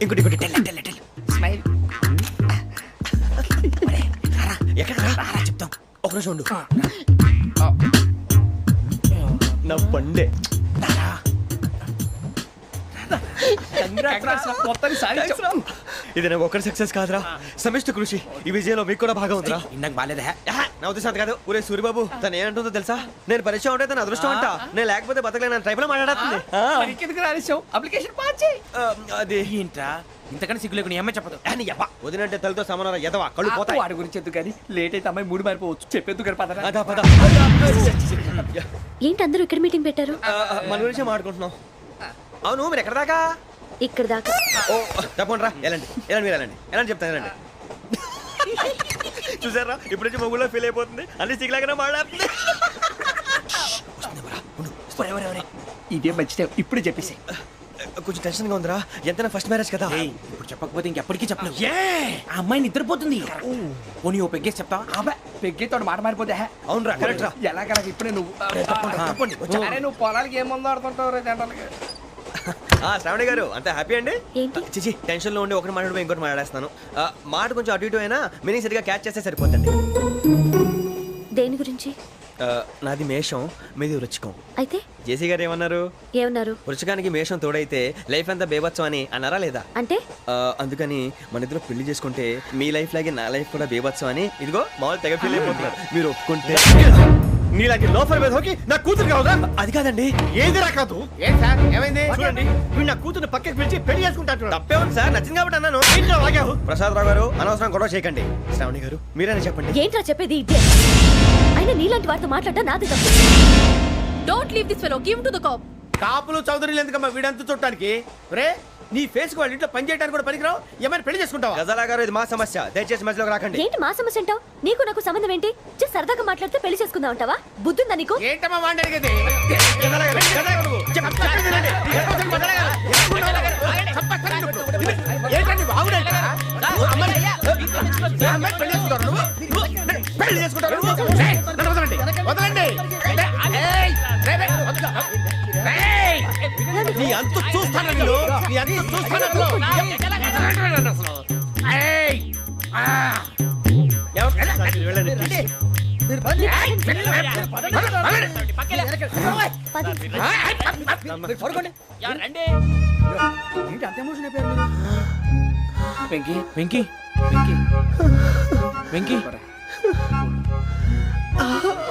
ఇంకోటి tell smile. ఎక్కడ రా చెప్తాం. ఒక నిమిషం ఉండు. నా పండే ఇది నాకు ఒక్కరి సక్సెస్ కాదురా, సమిష్టి కృషి. ఈ విజయంలో మీకు కూడా భాగం ఉందిరా. ఇందాక బాగాలేదా? నా ఉద్దేశం కాదు. ఊరే సూరిబాబు తను ఏమంటుందో తెలుసా? నేను పరిచయం ఉంటే తన అదృష్టం అంట. నేను లేకపోతే బతకలేను ట్రైబ్ లో మాట్లాడుతుంది. అప్లికేషన్ పాస్ చేయి. అది ఏంట్రా ఇంతకన్నా సిగ్గు లేకుండా ఏమై చెప్పదు. వదినంటే తలతో సమానం ఎదవా కళ్ళు పోతాయి. వాడి గురించి ఎందుకు కానీ లేట్ అయితే అమ్మాయి మూడు మారిపోవచ్చు. చెప్పేందుకు కానీ పద. ఏంటి అందరూ ఇక్కడ మీటింగ్ పెట్టారు? మన గురించి మాట్లాడుకుంటున్నాం. అవును మీరు ఎక్కడ దాకా? ఇక్కడ దాకా. ఓ తప్పకుండా రా. వెళ్ళండి మీరు వెళ్ళండి చెప్తాను. వెళ్ళండి. చూసారా ఇప్పుడు నుంచి మొగుల్లో ఫీల్ అయిపోతుంది. అన్ని సిగ్లాగానే మాట్లాడుతుంది. ఇదే మంచి టైం. ఇప్పుడు చెప్పేసి. కొంచెం టెన్షన్ గా ఉందిరా. ఎంతైనా ఫస్ట్ మ్యారేజ్ కదా. ఇప్పుడు చెప్పకపోతే ఇంకెప్పటికీ చెప్పలేవు. ఆ అమ్మాయి నిద్రపోతుంది. పోనీ ఓ పెగ్గేసి చెప్తా. పెగ్గేతో మాట మారిపోతే. అవునరా కరెక్ట్ రా. ఎలాగలా ఇప్పుడే నువ్వు నువ్వు పొలాలకి ఏం మందు ఆడుతుంటావు జనరల్గా. శ్రావణి గారు అంత హ్యాపీ అండి? ఏంటి చిచి టెన్షన్ లో ఉండి ఒకటి మాట్లాడిపోయి ఇంకోటి మాట్లాడేస్తాను. మాట కొంచెం అటు ఇటు అయినా మీనింగ్ సరిగా క్యాచ్ చేస్తే సరిపోతుంది. దేని గురించి? నాది మేషం, మీది వృచ్చికం. అయితే జేసీ గారు ఏమన్నారు? వృచ్చికానికి మేషం తోడైతే లైఫ్ అంతా బేబత్సం అని అన్నారా లేదా? అంటే అందుకని మన ఇద్దరు పెళ్లి చేసుకుంటే మీ లైఫ్ లాగే నా లైఫ్ కూడా బేబత్సం అని ఇదిగో మామూలు తెగ ఫీల్ అయిపోతున్నారు. మీరు ఒప్పుకుంటే నీలాంటి లోఫర్ మీద హోకి నా కూతురు కావదా? అది కాదండి. ఏది రా కాదు. ఏం సార్ ఏమైంది? చూడండి వీడు నా కూతురు పక్కకి పిలిచి పెళ్లి చేసుకుంటాడు. తప్పే ఉంది సార్, నచ్చింది కాబట్టి అన్నాను. ప్రసాద్ రావు గారు అనవసరం గొడవ చేయకండి. శ్రావణి గారు మీరైనా చెప్పండి. ఏంట్రా చెప్పేది? ఇదే అయినా నీలాంటి వారితో మాట్లాడటం నాది తప్పు. Don't leave this fellow, give to the cop. కాపులు చౌదరులు ఎందుకమ్మా వీడంతా చూడటానికి? రే నీ ఫేస్ కు వాళ్ళ ఇంట్లో పని చేయడానికి కూడా పనికిరావు. ఏమైనా పెళ్లి చేసుకుంటావా? గజాలా గారు ఇది మా సమస్య, దయచేసి మధ్యలోకి రాకండి. ఏంటి మా సమస్య అంటావు? నీకు నాకు సంబంధం ఏంటి? జస్ట్ సరదాగా మాట్లాడితే పెళ్లి చేసుకుందాం అంటావా? బుద్ధుందా నీకు? ఏంటమ్మా వాడిని అడిగేది? పెళ్లి చేసుకుంటారు. వదలండి. నీ అంత చూస్తాను నీ అంత చూస్తాను. వెంకీ వెంకీ వెంకీ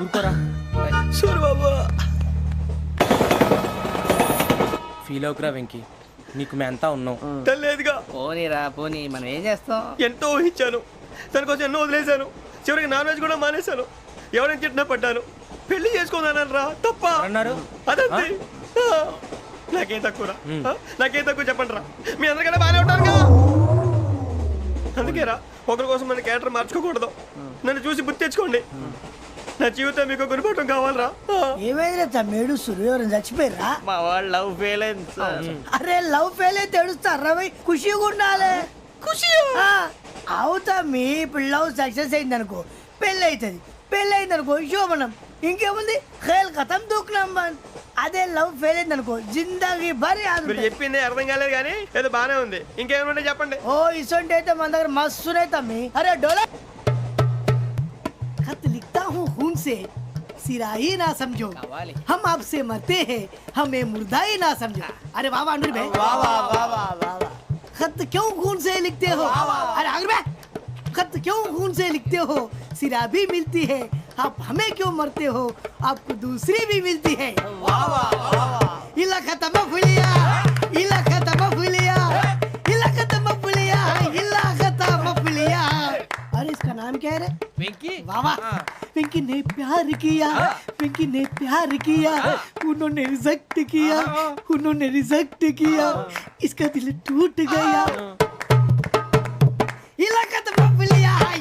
ఊరుకోరా. సూరిబాబు ఫీల్ అవుకురా వెంకీ, నీకు మేమంతా ఉన్నాం. తెలియదుగా. పోనీరా పోనీ, మనం ఏం చేస్తాం? ఎంతో ఊహించాను, దానికోసం ఎన్నో వదిలేశాను. చివరికి నాన్ వెజ్ కూడా మానేశాను. ఎవరైనా తిట్టినా పడ్డాను. పెళ్లి చేసుకున్నాను రా. తప్ప అన్నారు. అదంతే. నాకేం తక్కువ నాకేం తక్కువ చెప్పండి రా. మీ అందరికన్నా బాగానే ఉంటారుగా. అందుకే రా ఒకరి కోసం మన క్యారెక్టర్ మార్చుకోకూడదు. నన్ను చూసి గుర్తు తెచ్చుకోండి. నా జీవితం మీకు గురిపటం కావాలరా. ఏమైనా తమ్మేడు సూర్యవరం చచ్చిపోయిరా? మా వాళ్ళు లవ్ ఫెయిల్ అయింది. అరే లవ్ ఫెయిల్ అయితే ఏడుస్తారా? ఖుషిగా ఉండాలి. ఖుషి అవుతా. మీ ఇప్పుడు లవ్ సక్సెస్ అయింది అనుకో పెళ్ళి అవుతుంది. పెళ్ళి అయింది అనుకో శోభనం. ఇంకేముంది ఖేల్ కథం దూకునాం బన్. అదే లవ్ ఫెయిల్ అయింది అనుకో జిందగీ భారీ. మీరు చెప్పింది అర్థం కాలేదు కానీ ఏదో బానే ఉంది. ఇంకేమైనా చెప్పండి. ఓ ఇసొంటి అయితే మన దగ్గర మస్తునే తమ్మి. అరే డోలా खत लिखता हूँ खून से, सिरा ही ना समझो, हम आपसे मरते हैं, हमें मुर्दा ही ना समझो. अरे वाह वाह अनुर भाई, वाह वाह वाह वाह वाह. खत क्यों खून से लिखते हो? अरे अनुर भाई, खत क्यों खून से लिखते हो? सिरा भी मिलती है, आप हमें क्यों मरते हो? आपको दूसरी भी मिलती है. वाह वाह वाह. इला खत्म फुलिया, इला खत्म फुलिया, इला खत्म फुलिया, इला खत्म फुलिया. अरे इसका नाम क्या है रे? వెంకీ. वाह वाह. पिंकी ने प्यार किया, पिंकी ने प्यार किया, उन्होंने रिजेक्ट किया, उन्होंने रिजेक्ट किया, इसका दिल टूट गया. इलाका तो बबलिया है,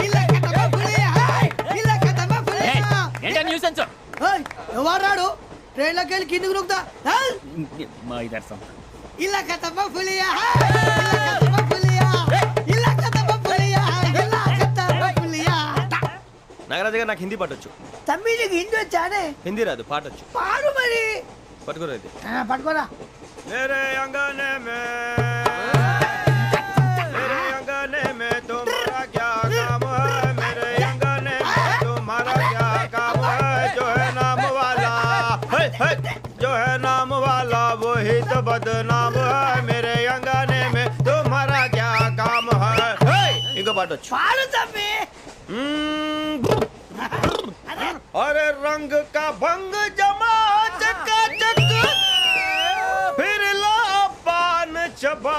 इलाका तो बबलिया है, इलाका तो बबलिया. ఏంటా న్యూసెన్స్? ओए ఎవరాడు ట్రైన్ లోకి వెళ్ళి కిందకి రుకుతా? మా ఇదర్సం. इलाका तो बबलिया है, इलाका तो बबलिया, इलाका तो बबलिया, इलाका तो बबलिया. నాగరాజు గారు నాకు హిందీ పాటొచ్చు. తమ్మి నీకు హిందీ వచ్చానే? హిందీ రాదు, పాటొచ్చు. పాడు మరి. పట్టుకోరా ఇది. పట్టుకోరా. मेरे आंगन अंगने में मेरे अंगने में तुम्हारा क्या काम है मेरे अंगने में तुम्हारा क्या काम है जो है नाम वाला जो है नाम वाला वही तो बदनाम है मेरे अंगने में तुम्हारा क्या काम है इनको बाटो पाड़ो तबे अरे रंग का भंग जमा चकाचक फिर ला पान चबा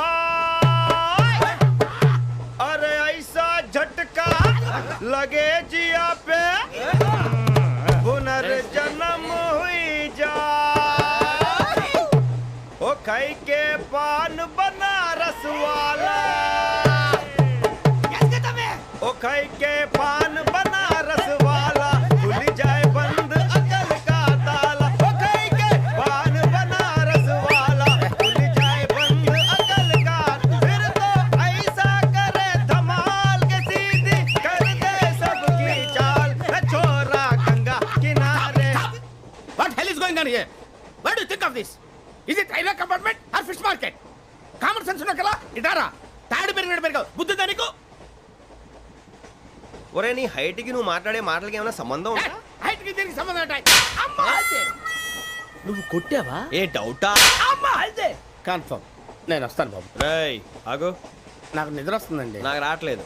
अरे ऐसा झटका लगे जिया पे पुनर्जन्म हुई जा ओ खाई के पान बनारस वाला ओ खाई के पान बनारस वाला खुल जाए बंद अकल का ताला ओ खाई के पान बनारस वाला खुल जाए बंद अकल का फिर तो ऐसा करे धमाल के सीधी कर दे सबकी चाल छोरा गंगा किनारे What hell is going on here? What do you think of this? Is it railway compartment or fish market? Common sense ఉన్న కదా ఇటారా తాడు పెరిగావు బుద్ధి దానికి ఒరే నీ హైట్ కి నువ్వు మాట్లాడే మాటలకి ఏమైనా సంబంధం ఉందా హైట్ కి దీనికి సంబంధం ఉంటాయి అమ్మా నువ్వు కొట్టావా? ఏ డౌటా అమ్మా అయితే కన్ఫర్మ్ నేను వస్తాను బాబు రేయ్ ఆగు నాకు నిద్ర వస్తుందండి నాకు రావట్లేదు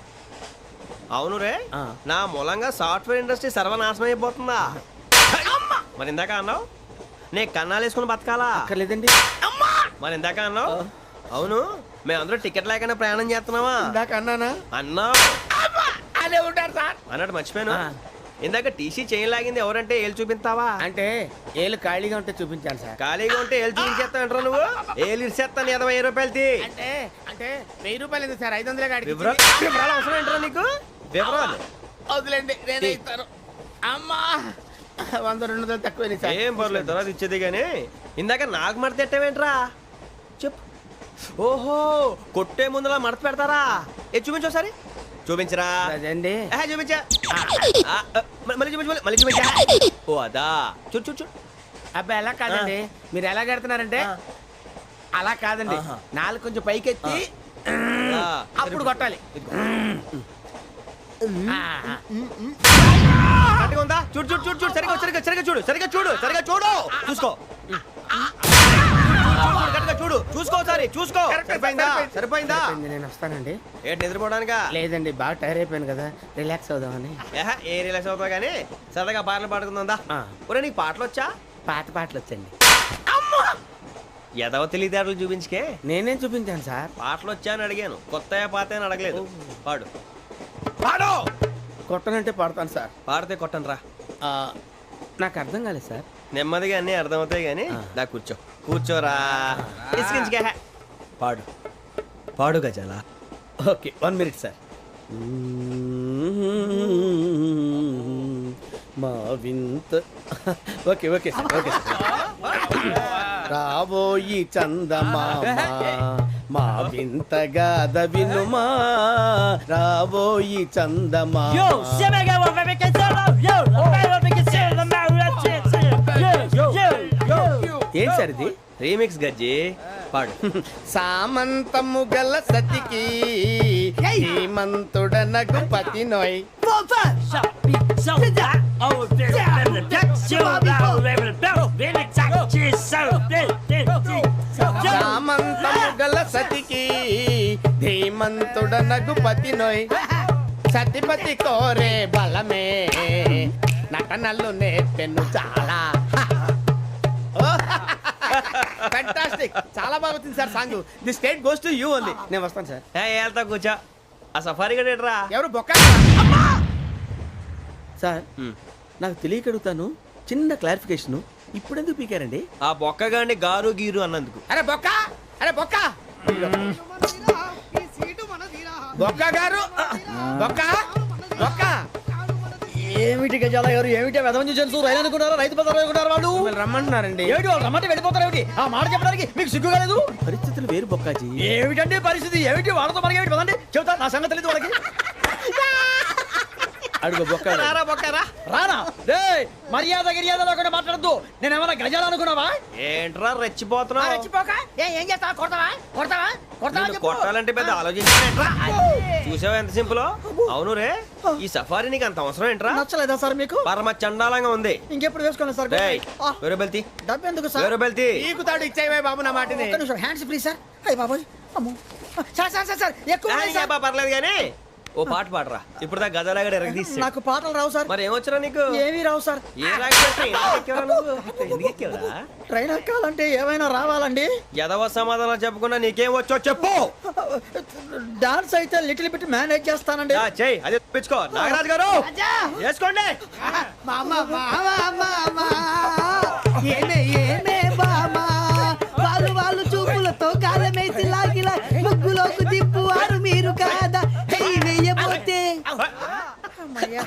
అవును రే ఆ. నా మూలంగా సాఫ్ట్వేర్ ఇండస్ట్రీ సర్వనాశనం అయిపోతుందా మరి ఇందాక అన్నావు నే కన్నాలు వేసుకుని బతకాలా అక్కర్లేదండి. మరి ఇందాక అన్నావు అవును మేమందరూ టికెట్ లేకుండా ప్రయాణం చేస్తున్నావా ఇందాక అన్నానా అన్నావు అదే ఉంటారు సార్ అన్నట్టు మర్చిపోయాను ఆ. ఇందాక టీసీ చైన్ లాగింది ఎవరంటే ఏళ్ళు చూపిస్తావా అంటే ఏళ్ళు ఖాళీగా ఉంటే చూపించాలి సార్ ఖాళీగా ఉంటే ఏళ్ళు చూపించేస్తానంటారా నువ్వు ఏళ్ళు ఇచ్చేస్తాను 20 రూపాయలు తీ అంటే అంటే 1000 రూపాయలు ఎందుకు సార్ 500 గాడికి వివరాలు అవసరం ఏంటరా నీకు వివరాలు వదిలేండి నేనే ఇస్తాను అమ్మా 100-200 తక్కువ సార్ ఏం పర్లేదు తర్వాత ఇచ్చేది కానీ ఇందాక నాకు మడత పెట్టావేంట్రా చెప్పు ఓహో కొట్టే ముందులా మడత పెడతారా ఏ చూపించు ఒకసారి చూపించరా అదండి చూపించా మళ్ళీ చూపించు మళ్ళీ చూపించా ఓ అదా చూడు చూడు చూడు అబ్బా ఎలా కాదండి మీరు ఎలా కడుతున్నారంటే అలా కాదండి ఆహా. నాలుగు కొంచెం పైకెత్తి ఆ, అప్పుడు కొట్టాలి ఇదిగో. ఆ, కరెక్ట్గా ఉందా చూడు చూడు చూడు చూడు సరిగా సరిగా సరిగా చూడు సరిగా చూడు సరిగా చూడు చూసుకో కరెక్ట్గా చూడు చూసుకో ఒకసారి చూసుకో కరెక్ట్, సరిపోయిందా సరిపోయింది. సరిపోయిందా సరిపోయింది, నేను వస్తానండి ఏంటి నిద్రపోవడానికా లేదండి బాగా టైర్ అయిపోయాను కదా రిలాక్స్ అవుదామని ఏహ, ఏ రిలాక్స్ అవుతావు కానీ సరదాగా పాటలు పాడుకుందా ఆ. ఒరే నీకు పాటలు వచ్చా పాత పాటలు వచ్చండి ఎదవ తెలివితేటలు చూపించుకే నేనేం చూపించాను సార్ పాటలు వచ్చా అని అడిగాను కొత్త పాత అని అడగలేదు పాడు పాడు కొట్టనంటే పాడతాను సార్ పాడితే కొట్టను రా ఆ, నాకు అర్థం కాలేదు సార్ నెమ్మదిగా అన్నీ అర్థమవుతాయి కానీ దా కూర్చో కూర్చోరా ఇసుకించుకే పాడు పాడు గజాల ఓకే 1 మినిట్ సార్ మా వింత okay okay sir okay sir రాబోయి చందమామ మా వింత గాథ వినుమా రాబోయి చందమామ ఏం సార్ ఇది రీమిక్స్ గజ్జి పాడు సామంతము గల సతికి హేమంతుడనగు పతి నోయ్ సామంతము గల సతికి ధీమంతుడనగు పతి నోయ్ సతిపతి కోరే బలమే నటనలు నేర్పెను చాలా ఫ్యాంటాస్టిక్ చాలా బాగా వచ్చింది sir song the state goes to you only నేను వస్తాను సార్ వెళ్తా కూర్చో ఆ సఫారీ గడేట్రా ఎవరు బొక్క సార్ నాకు తెలియక అడుగుతాను చిన్న క్లారిఫికేషన్ ఇప్పుడెందుకు పీకారండి ఆ బొక్కగాండి గారు గీరు అన్నందుకు అరే బొక్క అరే బొక్క ఈ సీటు మనదిరా బొక్క గారు బొక్క బొక్క ఏమిటి గజాల గారు ఏమిటి వెదవం చూసాను రైలు అనుకున్నారా రైతు బజార్ అనుకున్నారు వాళ్ళు మిమ్మల్ని రమ్మంటున్నారండి ఏమిటి వాళ్ళు రమ్మంటే వెళ్ళిపోతారు ఏమిటి ఆ మాట చెప్పడానికి మీకు సిగ్గు కాలేదు పరిస్థితులు వేరు బొక్కాజీ ఏమిటండి పరిస్థితి ఏమిటి వాళ్ళతో మనకి ఏమిటి పదండి చెబుతా నా సంగతి తెలియదు వాళ్ళకి అడుగు బొక్క రారా బొక్కరా. రానా రే మర్యాద గిర్యాద లేకుండా మాట్లాడద్దు నేను ఏమైనా గజాలు అనుకున్నావా ఏంట్రా రెచ్చిపోతున్నావు? రెచ్చిపోక ఏం చేస్తావా కొడతావా కొడతావా కొడతావా నిన్ను చెప్పు. కొట్టాలంటే పెద్ద ఆలోచించానేంట్రా? చూసావా ఎంత సింపుల్? అవును రే, ఈ సఫారీ నీకు అంత అవసరం ఏంట్రా? నచ్చలేదా సార్ మీకు పరమ చండాలంగా ఉంది. ఇంకెప్పుడు వేసుకోండి సార్ డేయ్, వేరే బెల్తి, డబ్బు ఎందుకు సార్ వేరే బెల్తి. నీకు తాడు ఇచ్చేవే బాబు నా మాటని. ఒక్క నిమిషం హ్యాండ్స్ ఫ్రీ సార్ అయ్యి బాబోయ్ అమ్మో సార్ సార్ సార్ సార్ ఎక్కువ ఉన్నాయి సార్. పర్లేదు కానీ ఓ పాట పాడరా. ఇప్పుడు దా గదలాగడ ఎరగదీసి. నాకు పాటలు రావు సార్ మరి ఏమొచ్చరా నీకు? ఏమీ రావు సార్ ఏ రాకపోతే ఎందుకు ఎక్కేవరా నువ్వు? ఎందుకు ఎక్కేవరా? ట్రైన్ ఎక్కాలంటే ఏమైనా రావాలండి ఎదవ సమాధానం చెప్పకుండా నీకేం వచ్చో చెప్పు. డాన్స్ అయితే లిటిల్ బిట్ మేనేజ్ చేస్తానండి చెయ్యి, అది తెప్పించుకో. నాగరాజు గారు వేసుకోండి. మామా మామా మామా ఏమే ఏమే బామా వాళ్ళు చూపులతో కాలమేసి లాగిలా ముగ్గులోకి దిప్పువారు మీరు కాదా చెయ్యి వెయ్యబోతే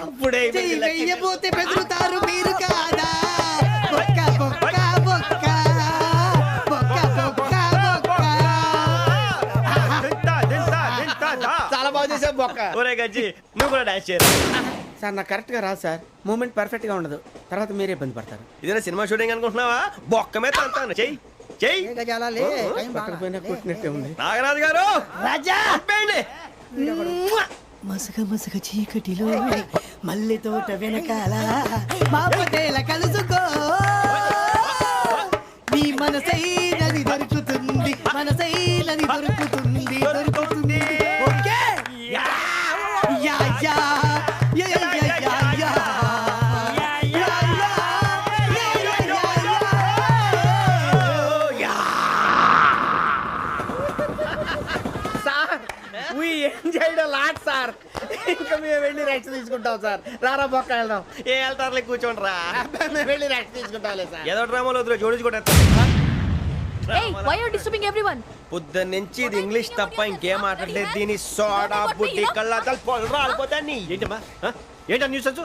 అప్పుడే చెయ్యి వెయ్యబోతే బెదురుతారు మీరు కాదా బొక్క బొక్క బొక్క బొక్క బొక్క బొక్క చాలా బాగా చేసావు బొక్క. ఒరే గజ్జి, నువ్వు కూడా డాన్స్ చేయరా. సార్ నాకు కరెక్ట్ గా రాదు సార్. మూమెంట్ పర్ఫెక్ట్ గా ఉండదు, తర్వాత మీరే ఇబ్బంది పడతారు. ఇదేనా సినిమా షూటింగ్ అనుకుంటున్నావా? బొక్క మీద తంతాను. చెయ్యి చెయ్యి. గజాలే పక్కన పోయినా కొట్టినట్టే ఉంది. నాగరాజు గారు రాజా చంపేయండి. మసగ మసగ చీకటిలో మల్లె తోట వెనకాల మా పటేల కలుసుకో నీ మనసైనది దొరుకుతుంది మనసైనది దొరుకుతుంది దొరుకుతుంది okay yeah yeah yeah yeah yeah yeah yeah yeah sir we enjoyed a lot sir. ఇంకా మేము వెళ్ళి రెస్ట్ తీసుకుంటాం సార్. రారా బొక్క వెళ్దాం. ఏ వెళ్తారులే, కూర్చోండి రా. మేము వెళ్ళి రెస్ట్ తీసుకుంటాంలే సార్. ఏదో డ్రామాలో వద్దు, జోడించుకుంటా. Hey, why are you disturbing everyone? పొద్దున్న నుంచి ఇది ఇంగ్లీష్ తప్ప ఇంకేం మాట్లాడలేదు. దీని సోడా బుడ్డి కళ్ళ పొలరా ఆడిపోతా. నీ ఏంటమ్మా ఏంటా న్యూస్ వచ్చు?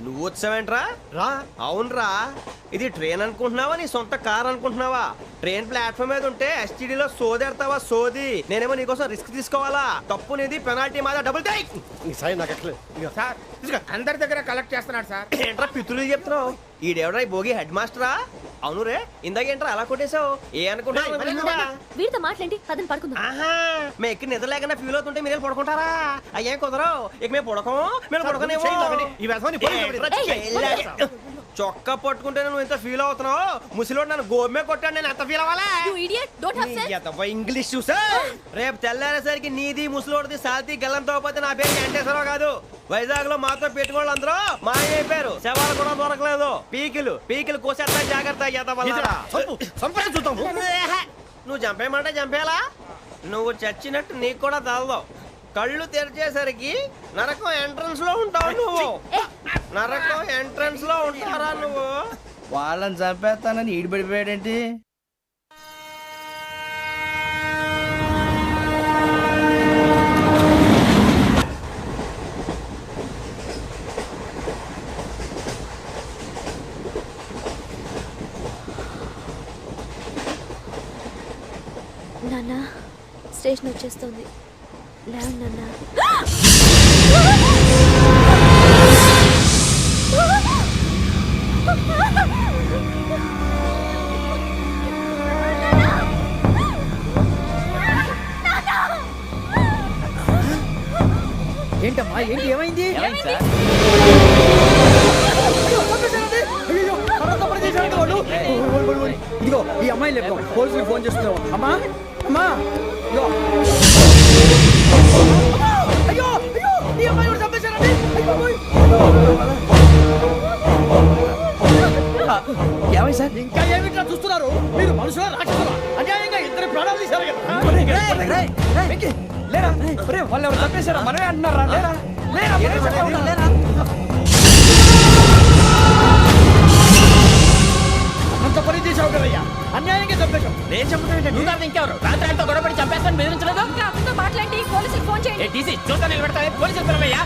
నువ్వు వచ్చావేంట్రా? రా. అవునరా, ఇది ట్రైన్ అనుకుంటున్నావా నీ సొంత కార్ అనుకుంటున్నావా? ట్రైన్ ప్లాట్ఫామ్ మీద ఉంటే ఎస్టీడీలో సోదేడతావా సోది? నేనేమో నీకోసం రిస్క్ తీసుకోవాలా? తప్పు నీది, పెనాల్టీ మాదా, డబుల్ టై. సాయి నాకు ఎక్కలేదు సార్ అందరి దగ్గర కలెక్ట్ చేస్తున్నాడు సార్. ఏంట్రా పితులు చెప్తున్నావు? ఈడెవడ్రా ఈ భోగి హెడ్ మాస్టరా? అవును రే, ఇందాకేంట్రా అలా కొట్టేశావు? ఏ అనుకుంటున్నావు? వీరితో మాట్లాడి అతను పడుకుందాం. ఆహా, మేము ఎక్కి నిద్ర లేకుండా ఫీల్ అవుతుంటే మీరు పడుకుంటారా? అయ్యేం కుదరవు. ఇక మేము పడకం, మేము పడకనేమో. చొక్కా పట్టుకుంటే నువ్వు ఎంత ఫీల్ అవుతున్నావు? ముసలివాడు నన్ను గోమే కొట్టాడు, నేను ఎంత ఫీల్ అవ్వాలా? You idiot, don't have sense. English చూసా. రేపు తెల్లారేసరికి నీది ముసలోడిది సాల్తీ గల్లంతో పోతే నా పేరు వెంకటేశ్వరరావు కాదు. వైజాగ్ లో మాతో పెట్టుకోళ్ళు అందరూ మాయైపోయారు. శవాలు కూడా దొరకలేదు. పీకిలు కోసేస్తా, జాగ్రత్త. నువ్వు చంపేయమంటే చంపేలా? నువ్వు చచ్చినట్టు నీకు కూడా తగదు. కళ్ళు తెరిచేసరికి నరకం ఎంట్రన్స్ లో ఉంటావు నువ్వు. నరకం ఎంట్రన్స్ లో ఉంటారా నువ్వు? వాళ్ళని చంపేస్తానని ఈడిపడిపోయాడేంటి? నాన్న, స్టేషన్ వచ్చేస్తుంది. లేవు నాన్న. ఏంటమ్మా ఏంటి ఏమైంది? ఇదిగో ఈ అమ్మాయి లేపు పోలీసులకు ఫోన్ చేస్తున్నావు. అమ్మా అమ్మా అయ్యో అయ్యో ఈ అమ్మాయి కూడా చంపేశారండి. ఏమై సార్ ఇంకా ఏమిట్లా చూస్తున్నారు? మీరు మనుషుల రాక్షసులా? అన్యాయంగా ఇద్దరు ప్రాణాలు తీశారు కదా. లేరా వాళ్ళు ఎవరు చంపేశారా? మనమే అంటున్నారా? లేరా లేరా అంత పని చేసావు కదయ్యా, అన్యాయంగా చంపేశావు. నేను చంపుతాను. నువ్వు ఇంకెవరు రాత్రి అంతా గొడవపడి చంపేస్తాను బెదిరించలేదు? ఇంకా అతనితో మాట్లాడి పోలీసులకు ఫోన్ చేయండి. టీసీ చూస్తా నిలబెడతా పోలీసులు పిలవయ్యా.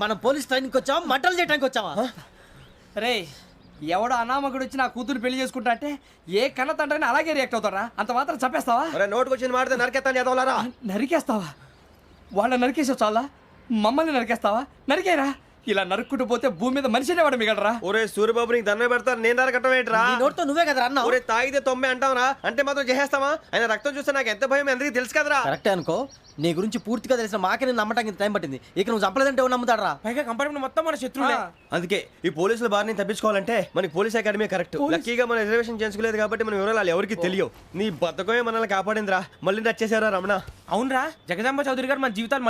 మనం పోలీస్ ట్రైనింగ్ వచ్చావా మంటలు చేయడానికి వచ్చావా రే ఎవడో అనామకుడు వచ్చి నా కూతురు పెళ్లి చేసుకుంటా అంటే ఏ కన్న తండ్రిని అలాగే రియాక్ట్ అవుతారా అంత మాత్రం చంపేస్తావా అరే నోటుకు వచ్చింది మాడితే నరకెత్తాను చదవాలరా. నరికేస్తావా వాళ్ళని నరికేసావు చాలా మమ్మల్ని నరికేస్తావా నరికేరా ఇలా నరుక్కుంటూ పోతే భూమి మీద మనిషినే వాడు మిగలరా ఒరే సూర్యబాబు నీకు దండం పెడతారు నేను నరకటం ఏంట్రా? నోటితో నువ్వే కదా అన్నా ఒరే తాగితే తొమ్మే అంటావురా అంటే మాత్రం చేసేస్తావా? ఆయన రక్తం చూస్తే నాకు ఎంత భయం అందరికీ తెలుసు కదరా. కరెక్టే అనుకో నీ గురించి పూర్తిగా తెలిసిన మాకే నేను నమ్మటానికి ఇంత టైం పట్టింది ఇక నువ్వు చంపలేదంటే ఎవరు నమ్ముతాడరా పైగా కంపార్ట్మెంట్ మొత్తం మన శత్రువులే. అందుకే ఈ పోలీసుల బారిని తప్పించుకోవాలంటే మనకి పోలీస్ అకాడమీ కరెక్ట్. లక్కీగా మనం రిజర్వేషన్ చేసుకోలేదు కాబట్టి మన వివరాలు ఎవరికి తెలియవు. నీ బతకమే మనల్ని కాపాడిందిరా. మళ్ళీ నచ్చేసారా రమణ? అవునరా జగదాంబ చౌదరి గారు మన జీవితాలు